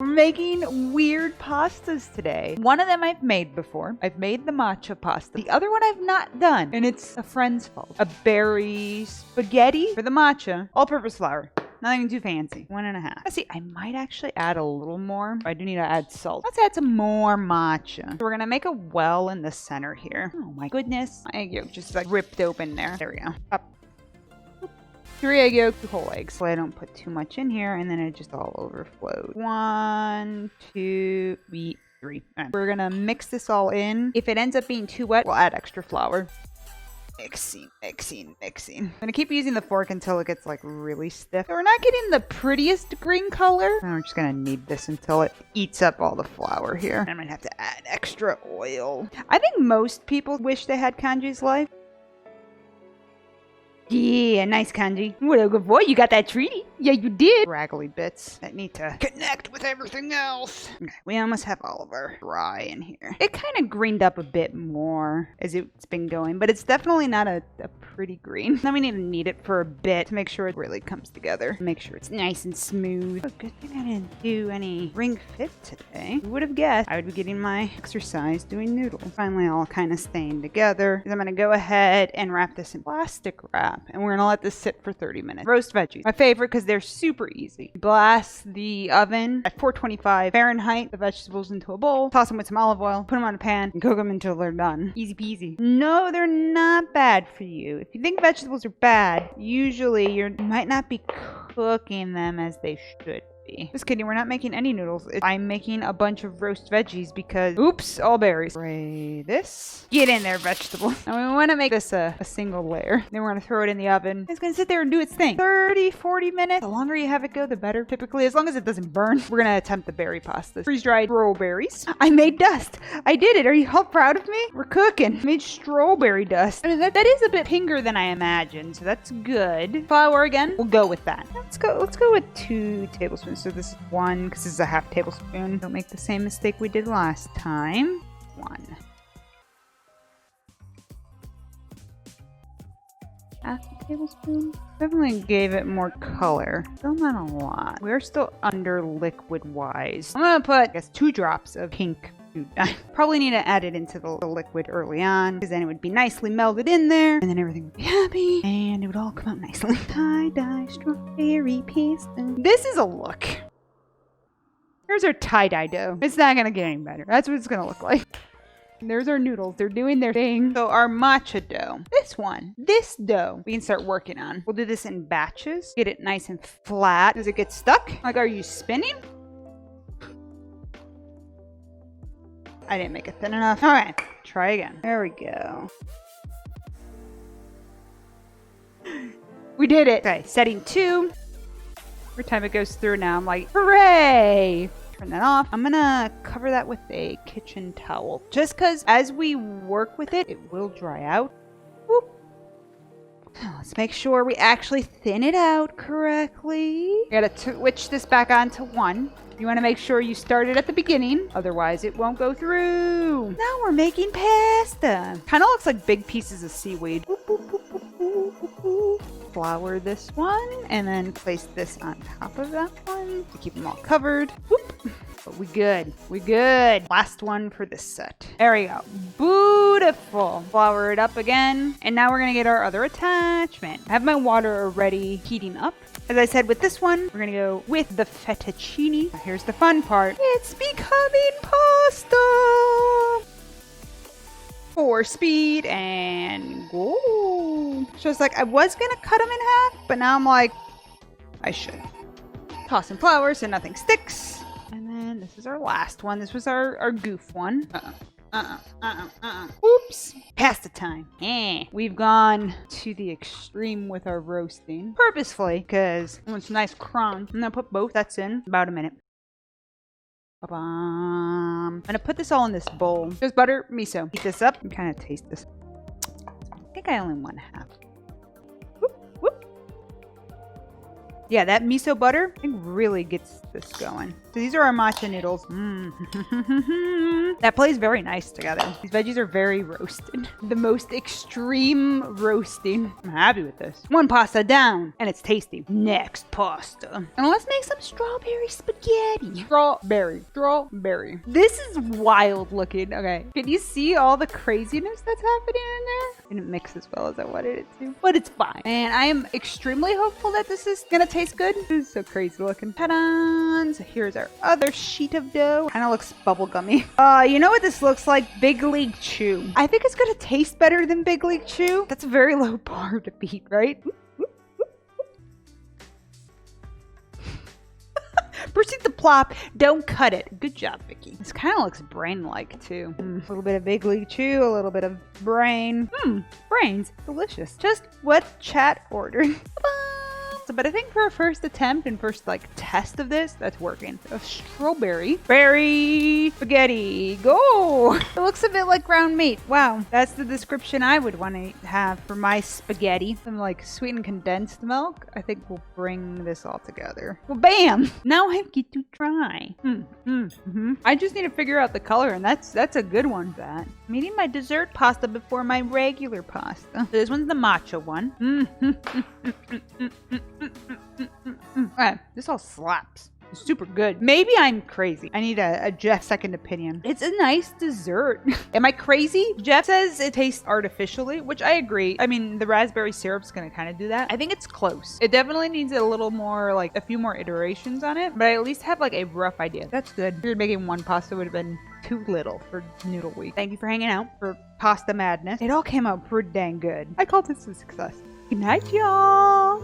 We're making weird pastas today. One of them I've made before. I've made the matcha pasta. The other one I've not done, and it's a friend's fault. A berry spaghetti for the matcha. All-purpose flour. Nothing too fancy. 1.5. Let's see, I might actually add a little more. I do need to add salt. Let's add some more matcha. So we're gonna make a well in the center here. Oh my goodness. My egg yolk just like ripped open there. There we go. Up. 3 egg yolks, 2 whole eggs. So I don't put too much in here, and then it just all overflows. 1, 2, 3. Right. We're gonna mix this all in. If it ends up being too wet, we'll add extra flour. Mixing. I'm gonna keep using the fork until it gets like really stiff. So we're not getting the prettiest green color. And we're just gonna knead this until it eats up all the flour here. I might have to add extra oil. I think most people wish they had Kanji's life. Yeah, nice, Kanji. What a good boy. You got that treaty. Yeah, you did. Raggly bits that need to connect with everything else. Okay, we almost have all of our dry in here. It kind of greened up a bit more as it's been going, but it's definitely not a pretty green. Then we need to knead it for a bit to make sure it really comes together. Make sure it's nice and smooth. Oh, good thing I didn't do any ring fit today. Who would have guessed I would be getting my exercise doing noodles. Finally, all kind of staying together. I'm going to go ahead and wrap this in plastic wrap. And we're going to let this sit for 30 minutes. Roast veggies. My favorite because they're super easy. Blast the oven at 425 Fahrenheit. The vegetables into a bowl. Toss them with some olive oil. Put them on a pan. And cook them until they're done. Easy peasy. No, they're not bad for you. If you think vegetables are bad, usually you might not be cooking them as they should. Just kidding, we're not making any noodles. I'm making a bunch of roast veggies because, oops, all berries. Spray this. Get in there, vegetable. And we want to make this a single layer. Then we're going to throw it in the oven. It's going to sit there and do its thing. 30, 40 minutes. The longer you have it go, the better. Typically, as long as it doesn't burn. We're going to attempt the berry pasta. Freeze-dried strawberries. I made dust. I did it. Are you all proud of me? We're cooking. I made strawberry dust. I mean, that is a bit pinker than I imagined, so that's good. Flour again. We'll go with that. Let's go with 2 tablespoons. So this is 1 because this is a half tablespoon. Don't make the same mistake we did last time. 1. Half a tablespoon. Definitely gave it more color. Still not a lot. We're still under liquid wise. I'm gonna put, I guess, 2 drops of pink. I probably need to add it into the liquid early on because then it would be nicely melted in there and then everything would be happy and it would all come out nicely. Tie-dye strawberry pasta. This is a look. Here's our tie-dye dough. It's not gonna get any better. That's what it's gonna look like. And there's our noodles. They're doing their thing. So our matcha dough. This dough, we can start working on. We'll do this in batches. Get it nice and flat. Does it get stuck? Like, are you spinning? I didn't make it thin enough. All right, try again. There we go. We did it. Okay, setting 2. Every time it goes through now, I'm like, hooray! Turn that off. I'm gonna cover that with a kitchen towel. Just because as we work with it, it will dry out. Whoop. Let's make sure we actually thin it out correctly. You gotta switch this back on to 1. You want to make sure you start it at the beginning, otherwise it won't go through. Now we're making pasta. Kind of looks like big pieces of seaweed. Flour this one, and then place this on top of that one to keep them all covered. Whoop. But we good. Last one for this set. There we go. Beautiful. Flour it up again, and now we're gonna get our other attachment. I have my water already heating up. As I said with this one, we're gonna go with the fettuccine. Here's the fun part. It's becoming pasta! 4 speed and go. So it's like I was gonna cut them in half, but now I'm like, I should. Toss in flour so nothing sticks. And then this is our last one. This was our goof one. Oops. Pasta time. We've gone to the extreme with our roasting. Purposefully, because it's nice crunch. I'm going to put both sets in about a minute. I'm going to put this all in this bowl. There's butter, miso. Heat this up and kind of taste this. I think I only want half. Yeah, that miso butter, I think really gets this going. So these are our matcha noodles. That plays very nice together. These veggies are very roasted. The most extreme roasting. I'm happy with this. One pasta down, and it's tasty. Next pasta. And let's make some strawberry spaghetti. Strawberry. This is wild looking. Okay. Can you see all the craziness that's happening in there? It didn't mix as well as I wanted it to, but it's fine. And I am extremely hopeful that this is gonna taste good. This is so crazy looking. Ta-da! So here's our other sheet of dough. Kind of looks bubblegummy. You know what this looks like? Big League Chew. I think it's gonna taste better than Big League Chew. That's a very low bar to beat, right? Proceed to plop. Don't cut it. Good job, Vicky. This kind of looks brain-like, too. A little bit of Big League Chew, a little bit of brain. Brains. Delicious. Just what chat ordered. But I think for a first attempt and first test of this, that's working. A strawberry spaghetti. Go! It looks a bit like ground meat. Wow, that's the description I would want to have for my spaghetti. Some sweetened condensed milk. I think we'll bring this all together. Well, bam! Now I get to try. I just need to figure out the color, and that's a good one. I'm eating my dessert pasta before my regular pasta. So this one's the matcha one. This all slaps. It's super good. Maybe I'm crazy. I need a Jeff second opinion. It's a nice dessert. Am I crazy? Jeff says it tastes artificially, which I agree. I mean, the raspberry syrup's gonna kind of do that. I think it's close. It definitely needs a little more, a few more iterations on it, but I at least have a rough idea. That's good. If you're making one pasta, would have been too little for Noodle Week. Thank you for hanging out for Pasta Madness. It all came out pretty dang good. I call this a success. Good night, y'all.